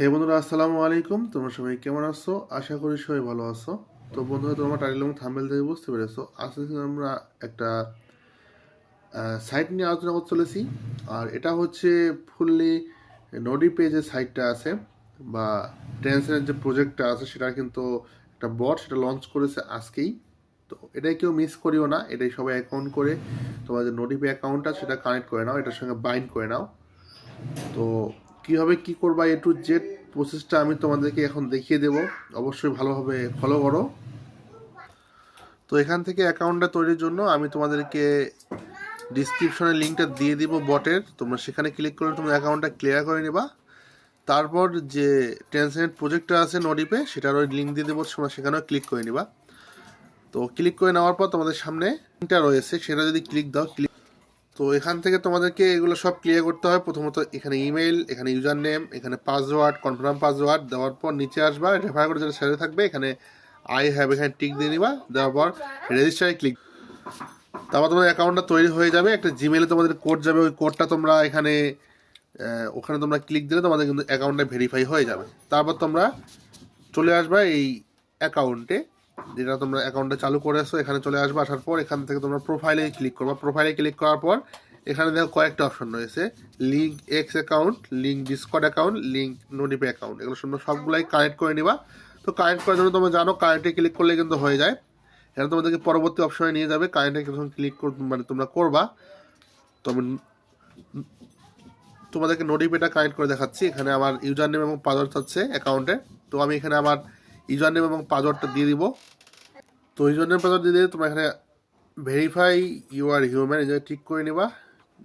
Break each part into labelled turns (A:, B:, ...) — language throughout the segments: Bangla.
A: হে বন্ধুরা, আসসালামু আলাইকুম। তোমরা সবাই কেমন আছো? আশা করি সবাই ভালো আছো। তো বন্ধুরা, তোমরা টাইটেল এবং থাম্বনেল থেকে বুঝতে পেরেছো, আজকে আমরা একটা সাইট নিয়ে আলোচনা করতে চলেছি। আর এটা হচ্ছে ফুললি নডি পেজের সাইটটা আছে, বা ট্রেন্সের যে প্রজেক্টটা আছে সেটা কিন্তু একটা বট, সেটা লঞ্চ করেছে আজকেই। তো এটাই কেউ মিস করিও না, এটাই সবাই অ্যাকাউন্ট করে তোমার যে নোটিপে অ্যাকাউন্টটা সেটা কানেক্ট করে নাও, এটার সঙ্গে বাইন্ড করে নাও। তো কীভাবে কি করবা, এ টু জেড প্রসেসটা আমি তোমাদেরকে এখন দেখিয়ে দেব। অবশ্যই ভালোভাবে ফলো করো। তো এখান থেকে অ্যাকাউন্টটা তৈরির জন্য আমি তোমাদেরকে ডিসক্রিপশনে লিঙ্কটা দিয়ে দিব বটের, তোমরা সেখানে ক্লিক করে তোমরা অ্যাকাউন্টটা ক্লিয়ার করে নিবা। তারপর যে ট্রান্সলেট প্রজেক্টটা আছে নোডিপে, সেটার ওই লিঙ্ক দিয়ে দেবো, তোমরা সেখানেও ক্লিক করে নিবা। তো ক্লিক করে নেওয়ার পর তোমাদের সামনে লিঙ্কটা রয়েছে, সেটা যদি ক্লিক দাও, তো এখান থেকে তোমাদেরকে এগুলো সব ক্লিয়ার করতে হয়। প্রথমত এখানে ইমেল, এখানে ইউজার নেম, এখানে পাসওয়ার্ড, কনফার্ম পাসওয়ার্ড দেওয়ার পর নিচে আসবা, রেফার করে যেটা সেটা থাকবে, এখানে আই হ্যাভ এখানে টিক দিয়ে নিবা, দেওয়ার পর রেজিস্টারে ক্লিক। তারপর তোমাদের অ্যাকাউন্টটা তৈরি হয়ে যাবে। একটা জিমেলে তোমাদের কোড যাবে, ওই কোডটা তোমরা এখানে ওখানে তোমরা ক্লিক দিলে তোমাদের কিন্তু অ্যাকাউন্টটা ভেরিফাই হয়ে যাবে। তারপর তোমরা চলে আসবা এই অ্যাকাউন্টে, যেটা তোমরা অ্যাকাউন্টে চালু করেছো, এখানে চলে আসবে। আসার পর এখান থেকে তোমরা প্রোফাইলে ক্লিক করবা। প্রোফাইলে ক্লিক করার পর এখানে দেখো কয়েকটা অপশন রয়েছে, link X account, link Discord account, link নোটিপে অ্যাকাউন্ট, এগুলো সবগুলাই কানেক্ট করে নিবা। তো কানেক্ট করার জন্য তোমরা জানো কানেক্টে ক্লিক করলে কিন্তু হয়ে যায়। এখানে তোমাদেরকে পরবর্তী অপশনে নিয়ে যাবে। কানেক্টে যখন ক্লিক মানে তোমরা করবা, তবে তোমাদেরকে নোটিপেটা কানেক্ট করে দেখাচ্ছি। এখানে আমার ইউজার নেম এবং পাসওয়ার্ড আছে অ্যাকাউন্টে। তো আমি এখানে আমার ইউজার নেম এবং পাসওয়ার্ডটা দিয়ে দিব। তো ইউজার নেম পাসওয়ার্ড দিয়ে তোমরা এখানে ভেরিফাই ইউ আর হিউম্যান, এই জায়গায় ঠিক করে নিবা।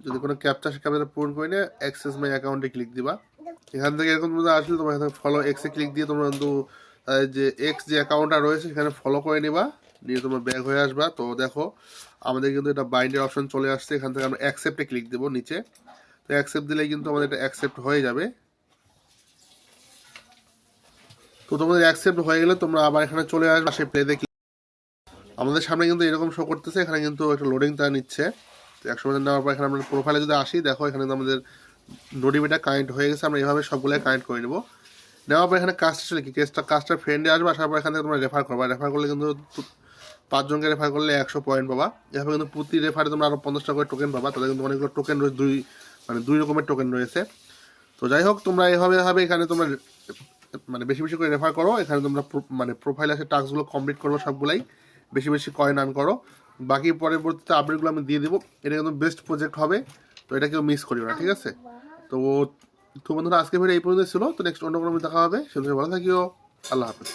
A: যদি কোনো ক্যাপচা সে ক্যাপচাটা পূরণ করে নিয়ে অ্যাক্সেস মাই অ্যাকাউন্টে ক্লিক দিবা। এখান থেকে এরকম তোমরা আসলে তোমরা এখানে ফলো এক্সে ক্লিক দিয়ে তোমরা কিন্তু যে এক্স যে অ্যাকাউন্টটা রয়েছে সেখানে ফলো করে নিবা, নিয়ে তোমরা ব্যাক হয়ে আসবা। তো দেখো আমাদের কিন্তু এটা বাইন্ডের অপশন চলে আসছে। এখান থেকে আমরা অ্যাকসেপ্টে ক্লিক দেবো নিচে। তো অ্যাকসেপ্ট দিলেই কিন্তু আমাদের এটা অ্যাকসেপ্ট হয়ে যাবে। তো তোমাদের অ্যাকসেপ্ট হয়ে গেলে তোমরা আবার এখানে চলে আসবে, সে প্লে দেখি আমাদের সামনে কিন্তু এরকম শো করতেছে। এখানে কিন্তু একটা লোডিং তা নিচ্ছে। তো 100 নেওয়ার পর এখানে আমরা প্রোফাইলে যদি আসি, দেখো এখানে আমাদের নোটিফিটা কানেক্ট হয়ে গেছে। আমরা এইভাবে সবগুলোই কানেক্ট করে নেবো। নেওয়ার পর এখানে কাজটা চলে কি, কাজটা ফ্রেন্ডে আসবে। আসার পর এখান থেকে তোমরা রেফার করবা। রেফার করলে কিন্তু 5 জনকে রেফার করলে 100 পয়েন্ট পাবা। এভাবে কিন্তু প্রতি রেফারে তোমরা আরও 50 টাকা করে টোকেন পাবা। তাদের কিন্তু অনেকগুলো টোকেন রয়েছে, দুই রকমের টোকেন রয়েছে। তো যাই হোক, তোমরা এভাবে এখানে তোমরা বেশি বেশি করে রেফার করো। এখানে তোমরা প্রোফাইল আছে, টাস্কগুলো কমপ্লিট করবো সবগুলাই, বেশি বেশি কয়েন আর্ন করো। বাকি পরবর্তীতে আপডেটগুলো আমি দিয়ে দেবো। এটা কিন্তু বেস্ট প্রজেক্ট হবে, তো এটা কেউ মিস করিও না, ঠিক আছে? তো তো বন্ধুরা, আজকে ভিডিও এই পর্যন্ত ছিল। তো নেক্সট অন্য কোনো দেখা হবে। সেটা ভালো থাকিও। আল্লাহ হাফেজ।